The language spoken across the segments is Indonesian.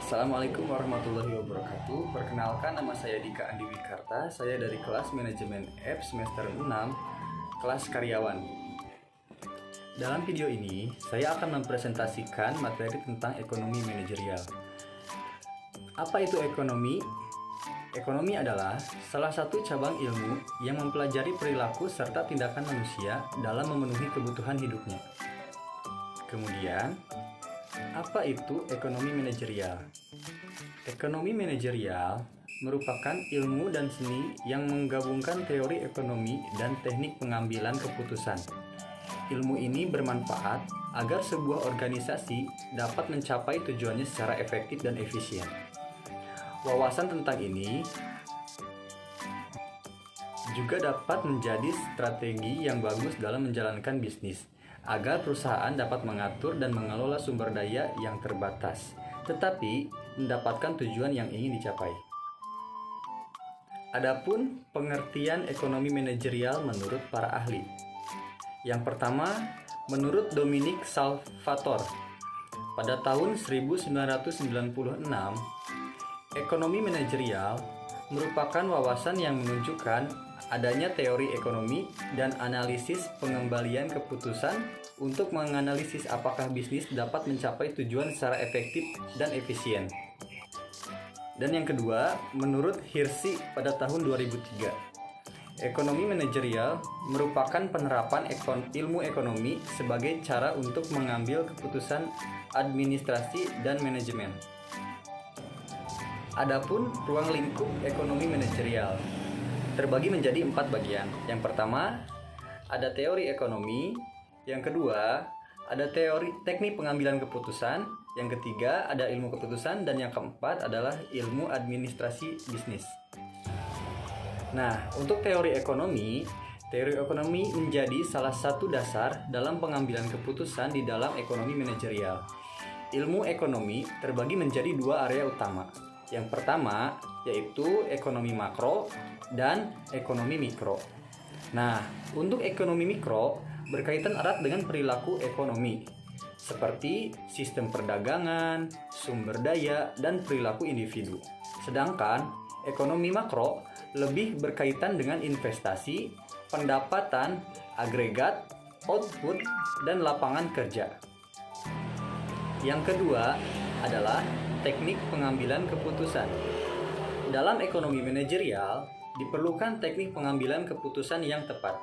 Assalamualaikum warahmatullahi wabarakatuh. Perkenalkan, nama saya Dika Andi Wikarta. Saya dari kelas Manajemen F semester 6, kelas karyawan. Dalam video ini, saya akan mempresentasikan materi tentang ekonomi manajerial. Apa itu ekonomi? Ekonomi adalah salah satu cabang ilmu yang mempelajari perilaku serta tindakan manusia dalam memenuhi kebutuhan hidupnya. Kemudian, apa itu ekonomi manajerial? Ekonomi manajerial merupakan ilmu dan seni yang menggabungkan teori ekonomi dan teknik pengambilan keputusan. Ilmu ini bermanfaat agar sebuah organisasi dapat mencapai tujuannya secara efektif dan efisien. Wawasan tentang ini juga dapat menjadi strategi yang bagus dalam menjalankan bisnis, agar perusahaan dapat mengatur dan mengelola sumber daya yang terbatas, tetapi mendapatkan tujuan yang ingin dicapai. Adapun pengertian ekonomi manajerial menurut para ahli. Yang pertama, menurut Dominic Salvatore, pada tahun 1996, ekonomi manajerial merupakan wawasan yang menunjukkan adanya teori ekonomi dan analisis pengembalian keputusan untuk menganalisis apakah bisnis dapat mencapai tujuan secara efektif dan efisien. Dan yang kedua, menurut Hirsi pada tahun 2003, ekonomi manajerial merupakan penerapan ilmu ekonomi sebagai cara untuk mengambil keputusan administrasi dan manajemen. Adapun ruang lingkup ekonomi manajerial terbagi menjadi 4 bagian. Yang pertama, ada teori ekonomi. Yang kedua, ada teori teknik pengambilan keputusan. Yang ketiga, ada ilmu keputusan. Dan yang keempat adalah ilmu administrasi bisnis. Nah, untuk teori ekonomi menjadi salah satu dasar dalam pengambilan keputusan di dalam ekonomi manajerial. Ilmu ekonomi terbagi menjadi 2 area utama. Yang pertama yaitu ekonomi makro dan ekonomi mikro. Nah, untuk ekonomi mikro berkaitan erat dengan perilaku ekonomi, seperti sistem perdagangan, sumber daya, dan perilaku individu. Sedangkan ekonomi makro lebih berkaitan dengan investasi, pendapatan, agregat, output, dan lapangan kerja. Yang kedua adalah teknik pengambilan keputusan. Dalam ekonomi manajerial, diperlukan teknik pengambilan keputusan yang tepat.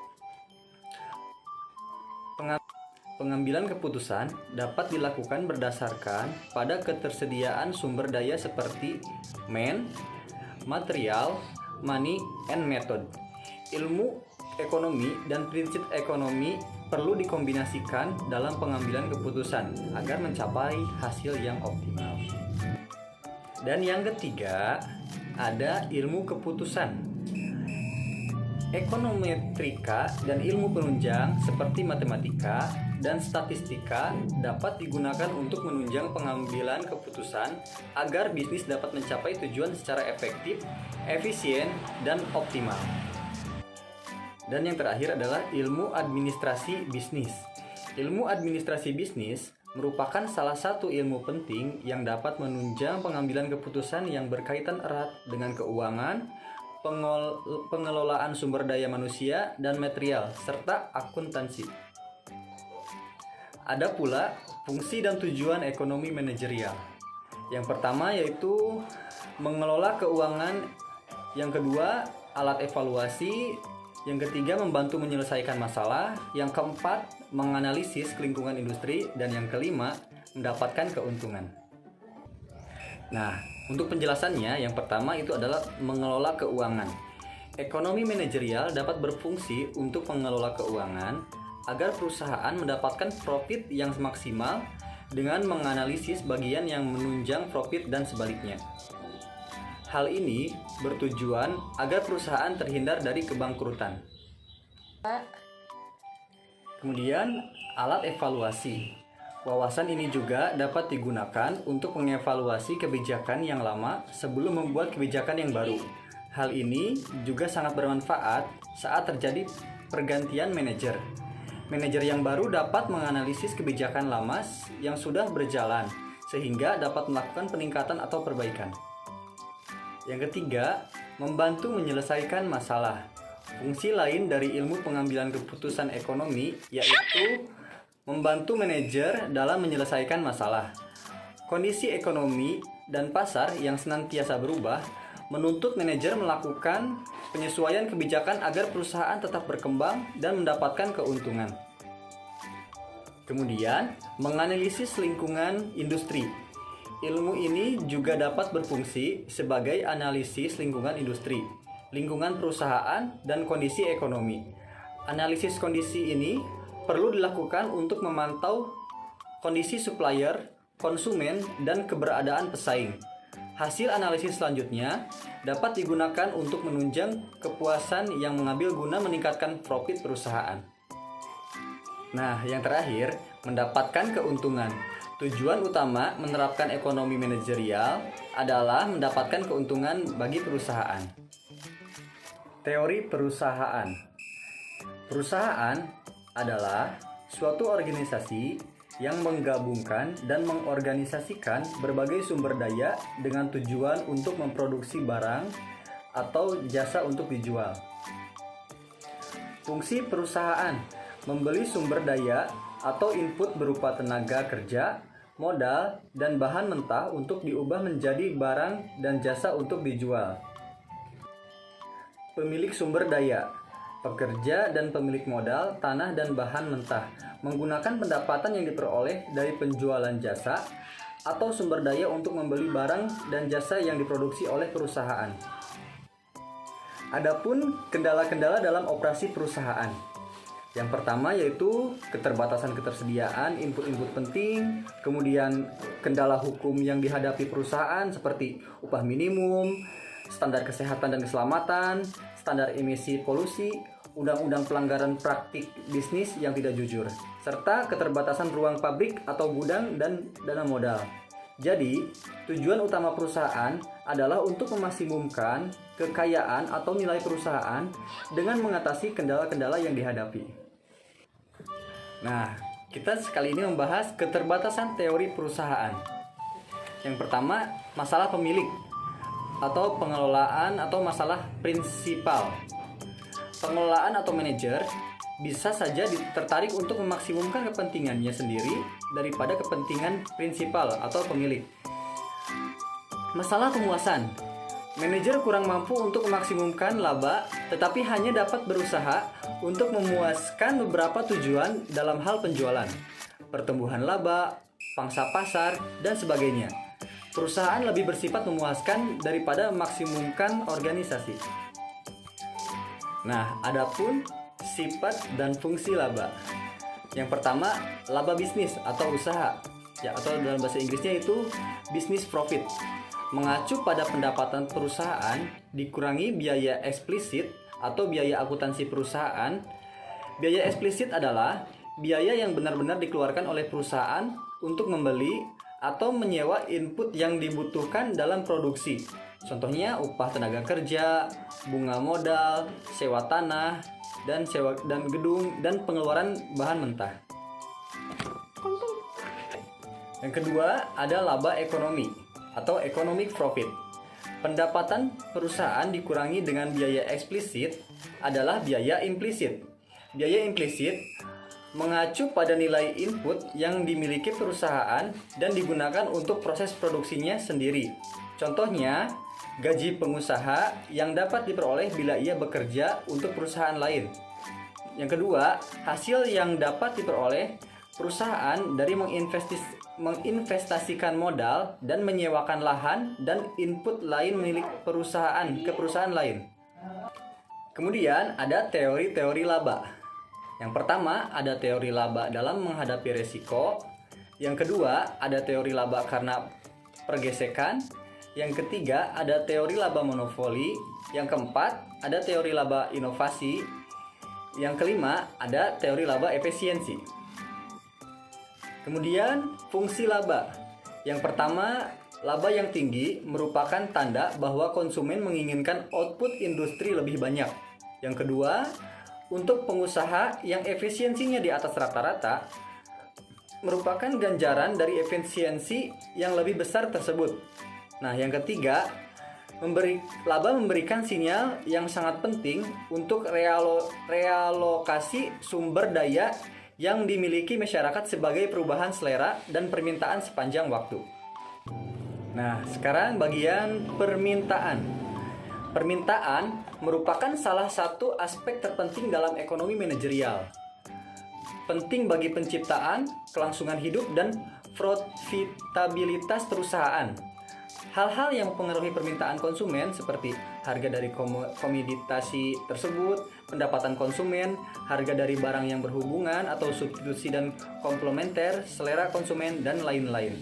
Pengambilan keputusan dapat dilakukan berdasarkan pada ketersediaan sumber daya seperti material, money, and method. Ilmu ekonomi dan prinsip ekonomi perlu dikombinasikan dalam pengambilan keputusan agar mencapai hasil yang optimal. Dan yang ketiga, ada ilmu keputusan. Ekonometrika dan ilmu penunjang seperti matematika dan statistika dapat digunakan untuk menunjang pengambilan keputusan agar bisnis dapat mencapai tujuan secara efektif, efisien, dan optimal. Dan yang terakhir adalah ilmu administrasi bisnis. Ilmu administrasi bisnis merupakan salah satu ilmu penting yang dapat menunjang pengambilan keputusan yang berkaitan erat dengan keuangan, pengelolaan sumber daya manusia dan material, serta akuntansi. Ada pula fungsi dan tujuan ekonomi manajerial. Yang pertama yaitu mengelola keuangan, yang kedua alat evaluasi, yang ketiga membantu menyelesaikan masalah, yang keempat menganalisis lingkungan industri, dan yang kelima mendapatkan keuntungan. Nah, untuk penjelasannya, yang pertama itu adalah mengelola keuangan. Ekonomi manajerial dapat berfungsi untuk mengelola keuangan agar perusahaan mendapatkan profit yang maksimal dengan menganalisis bagian yang menunjang profit dan sebaliknya. Hal ini bertujuan agar perusahaan terhindar dari kebangkrutan. Kemudian, alat evaluasi. Wawasan ini juga dapat digunakan untuk mengevaluasi kebijakan yang lama sebelum membuat kebijakan yang baru. Hal ini juga sangat bermanfaat saat terjadi pergantian manajer. Manajer yang baru dapat menganalisis kebijakan lama yang sudah berjalan sehingga dapat melakukan peningkatan atau perbaikan. Yang ketiga, membantu menyelesaikan masalah. Fungsi lain dari ilmu pengambilan keputusan ekonomi yaitu membantu manajer dalam menyelesaikan masalah. Kondisi ekonomi dan pasar yang senantiasa berubah menuntut manajer melakukan penyesuaian kebijakan agar perusahaan tetap berkembang dan mendapatkan keuntungan. Kemudian, menganalisis lingkungan industri. Ilmu ini juga dapat berfungsi sebagai analisis lingkungan industri, lingkungan perusahaan, dan kondisi ekonomi. Analisis kondisi ini perlu dilakukan untuk memantau kondisi supplier, konsumen, dan keberadaan pesaing. Hasil analisis selanjutnya dapat digunakan untuk menunjang kepuasan yang mengambil guna meningkatkan profit perusahaan. Nah, yang terakhir, mendapatkan keuntungan. Tujuan utama menerapkan ekonomi manajerial adalah mendapatkan keuntungan bagi perusahaan. Teori perusahaan. Perusahaan adalah suatu organisasi yang menggabungkan dan mengorganisasikan berbagai sumber daya dengan tujuan untuk memproduksi barang atau jasa untuk dijual. Fungsi perusahaan membeli sumber daya atau input berupa tenaga kerja, modal, dan bahan mentah untuk diubah menjadi barang dan jasa untuk dijual. Pemilik sumber daya, pekerja dan pemilik modal, tanah dan bahan mentah, menggunakan pendapatan yang diperoleh dari penjualan jasa atau sumber daya untuk membeli barang dan jasa yang diproduksi oleh perusahaan. Adapun kendala-kendala dalam operasi perusahaan. Yang pertama yaitu keterbatasan ketersediaan input-input penting, kemudian kendala hukum yang dihadapi perusahaan seperti upah minimum, standar kesehatan dan keselamatan, standar emisi polusi, undang-undang pelanggaran praktik bisnis yang tidak jujur, serta keterbatasan ruang pabrik atau gudang dan dana modal. Jadi, tujuan utama perusahaan adalah untuk memaksimumkan kekayaan atau nilai perusahaan dengan mengatasi kendala-kendala yang dihadapi. Nah, kita sekali ini membahas keterbatasan teori perusahaan. Yang pertama, masalah pemilik atau pengelolaan atau masalah prinsipal. Pengelolaan atau manajer bisa saja tertarik untuk memaksimumkan kepentingannya sendiri daripada kepentingan prinsipal atau pemilik. Masalah pemuasan. Manajer kurang mampu untuk memaksimumkan laba, tetapi hanya dapat berusaha untuk memuaskan beberapa tujuan dalam hal penjualan, pertumbuhan laba, pangsa pasar, dan sebagainya. Perusahaan lebih bersifat memuaskan daripada memaksimumkan organisasi. Nah, adapun sifat dan fungsi laba. Yang pertama, laba bisnis atau usaha, atau dalam bahasa Inggrisnya itu business profit. Mengacu pada pendapatan perusahaan dikurangi biaya eksplisit atau biaya akuntansi perusahaan. Biaya eksplisit adalah biaya yang benar-benar dikeluarkan oleh perusahaan untuk membeli atau menyewa input yang dibutuhkan dalam produksi. Contohnya upah tenaga kerja, bunga modal, sewa tanah, dan gedung dan pengeluaran bahan mentah. Yang kedua ada laba ekonomi atau economic profit. Pendapatan perusahaan dikurangi dengan biaya eksplisit adalah biaya implisit. Biaya implisit mengacu pada nilai input yang dimiliki perusahaan dan digunakan untuk proses produksinya sendiri. Contohnya, gaji pengusaha yang dapat diperoleh bila ia bekerja untuk perusahaan lain. Yang kedua, hasil yang dapat diperoleh perusahaan dari menginvestasikan modal dan menyewakan lahan dan input lain milik perusahaan ke perusahaan lain. Kemudian ada teori-teori laba. Yang pertama ada teori laba dalam menghadapi resiko. Yang kedua ada teori laba karena pergesekan. Yang ketiga ada teori laba monopoli. Yang keempat ada teori laba inovasi. Yang kelima ada teori laba efisiensi. Kemudian fungsi laba. Yang pertama, laba yang tinggi merupakan tanda bahwa konsumen menginginkan output industri lebih banyak. Yang kedua, untuk pengusaha yang efisiensinya di atas rata-rata, merupakan ganjaran dari efisiensi yang lebih besar tersebut. Nah, yang ketiga, laba memberikan sinyal yang sangat penting untuk realokasi sumber daya yang dimiliki masyarakat sebagai perubahan selera dan permintaan sepanjang waktu. Nah, sekarang bagian permintaan. Permintaan merupakan salah satu aspek terpenting dalam ekonomi manajerial. Penting bagi penciptaan, kelangsungan hidup, dan profitabilitas perusahaan. Hal-hal yang mempengaruhi permintaan konsumen seperti harga dari komoditas tersebut, pendapatan konsumen, harga dari barang yang berhubungan atau substitusi dan komplementer, selera konsumen, dan lain-lain.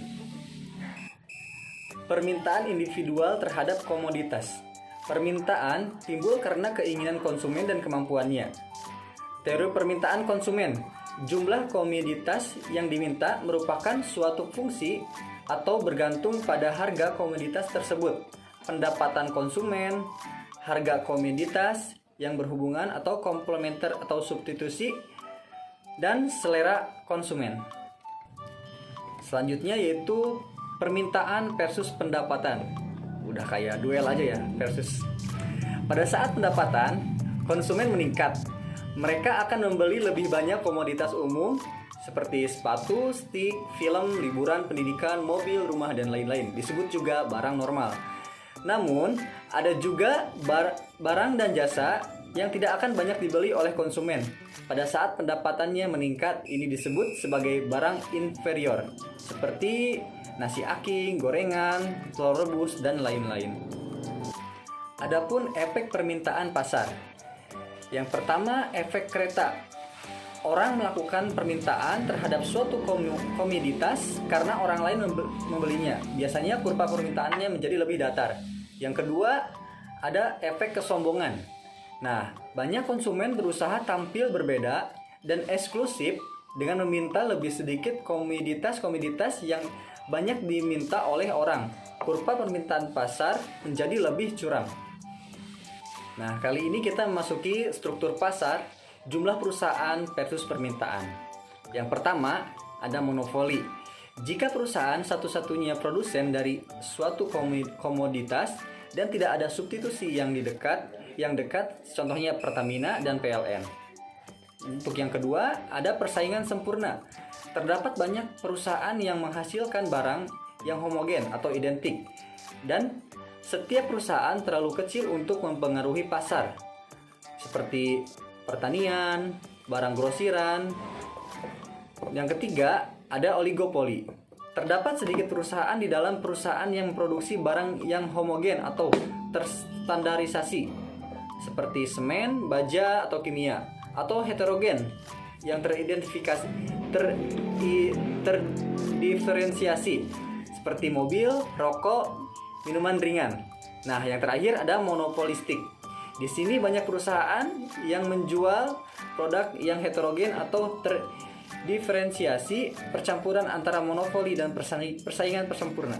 Permintaan individual terhadap komoditas. Permintaan timbul karena keinginan konsumen dan kemampuannya. Teori permintaan konsumen. Jumlah komoditas yang diminta merupakan suatu fungsi atau bergantung pada harga komoditas tersebut, pendapatan konsumen, harga komoditas yang berhubungan atau komplementer atau substitusi, dan selera konsumen. Selanjutnya yaitu permintaan versus pendapatan. Udah kayak duel aja ya, versus. Pada saat pendapatan konsumen meningkat, mereka akan membeli lebih banyak komoditas umum seperti sepatu, stick, film, liburan, pendidikan, mobil, rumah, dan lain-lain. Disebut juga barang normal. Namun, ada juga barang dan jasa yang tidak akan banyak dibeli oleh konsumen. Pada saat pendapatannya meningkat, ini disebut sebagai barang inferior, seperti nasi aking, gorengan, telur rebus, dan lain-lain. Adapun efek permintaan pasar. Yang pertama, efek kereta. Orang melakukan permintaan terhadap suatu komoditas karena orang lain membelinya. Biasanya kurva permintaannya menjadi lebih datar. Yang kedua, ada efek kesombongan. Nah, banyak konsumen berusaha tampil berbeda dan eksklusif dengan meminta lebih sedikit komoditas-komoditas yang banyak diminta oleh orang. Kurva permintaan pasar menjadi lebih curam. Nah, kali ini kita memasuki struktur pasar, jumlah perusahaan versus permintaan. Yang pertama, ada monopoli. Jika perusahaan satu-satunya produsen dari suatu komoditas dan tidak ada substitusi yang dekat, contohnya Pertamina dan PLN. Untuk yang kedua, ada persaingan sempurna. Terdapat banyak perusahaan yang menghasilkan barang yang homogen atau identik, dan setiap perusahaan terlalu kecil untuk mempengaruhi pasar, seperti pertanian, barang grosiran. Yang ketiga, ada oligopoli. Terdapat sedikit perusahaan di dalam perusahaan yang memproduksi barang yang homogen atau terstandarisasi, seperti semen, baja, atau kimia, atau heterogen yang terdiferensiasi, seperti mobil, rokok, minuman ringan. Nah, yang terakhir ada monopolistik. Di sini banyak perusahaan yang menjual produk yang heterogen atau terdiferensiasi, percampuran antara monopoli dan persaingan sempurna.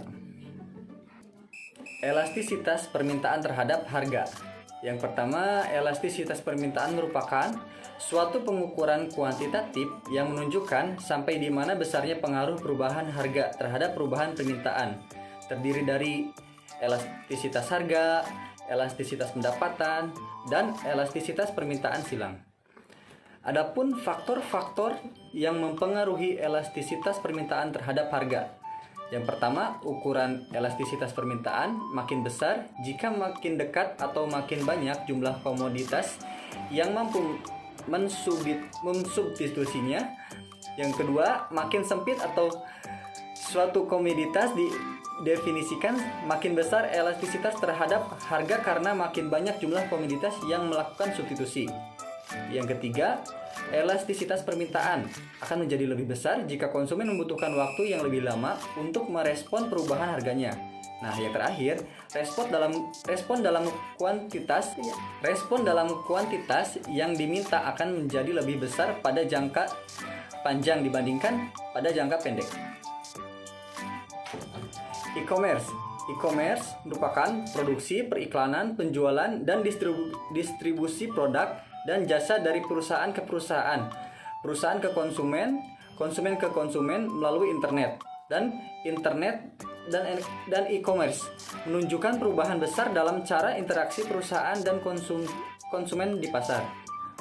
Elastisitas permintaan terhadap harga. Yang pertama, elastisitas permintaan merupakan suatu pengukuran kuantitatif yang menunjukkan sampai di mana besarnya pengaruh perubahan harga terhadap perubahan permintaan. Terdiri dari elastisitas harga, elastisitas pendapatan, dan elastisitas permintaan silang. Adapun faktor-faktor yang mempengaruhi elastisitas permintaan terhadap harga. Yang pertama, ukuran elastisitas permintaan makin besar jika makin dekat atau makin banyak jumlah komoditas yang mampu mensubstitusinya. Yang kedua, makin sempit atau suatu komoditas didefinisikan makin besar elastisitas terhadap harga karena makin banyak jumlah komoditas yang melakukan substitusi. Yang ketiga, elastisitas permintaan akan menjadi lebih besar jika konsumen membutuhkan waktu yang lebih lama untuk merespon perubahan harganya. Nah, yang terakhir, respon dalam kuantitas yang diminta akan menjadi lebih besar pada jangka panjang dibandingkan pada jangka pendek. E-commerce merupakan produksi, periklanan, penjualan, dan distribusi produk dan jasa dari perusahaan ke perusahaan, perusahaan ke konsumen, konsumen ke konsumen melalui internet dan e-commerce menunjukkan perubahan besar dalam cara interaksi perusahaan dan konsumen di pasar.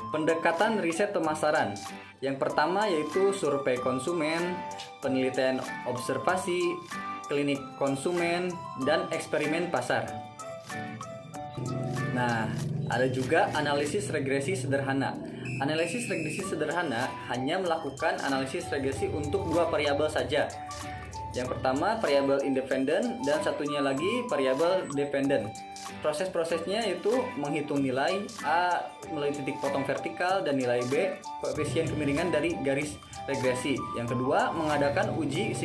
Pendekatan riset pemasaran. Yang pertama yaitu survei konsumen, penelitian observasi, klinik konsumen, dan eksperimen pasar. Nah, ada juga analisis regresi sederhana. Analisis regresi sederhana hanya melakukan analisis regresi untuk dua variabel saja. Yang pertama variabel independen dan satunya lagi variabel dependen. Proses-prosesnya yaitu menghitung nilai A melalui titik potong vertikal dan nilai B koefisien kemiringan dari garis regresi. Yang kedua mengadakan uji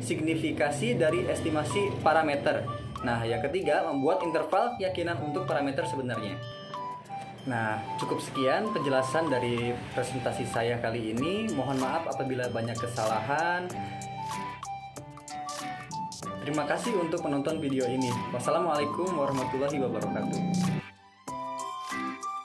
signifikasi dari estimasi parameter. Nah, yang ketiga membuat interval keyakinan untuk parameter sebenarnya. Nah, cukup sekian penjelasan dari presentasi saya kali ini. Mohon maaf apabila banyak kesalahan. Terima kasih untuk menonton video ini. Wassalamualaikum warahmatullahi wabarakatuh.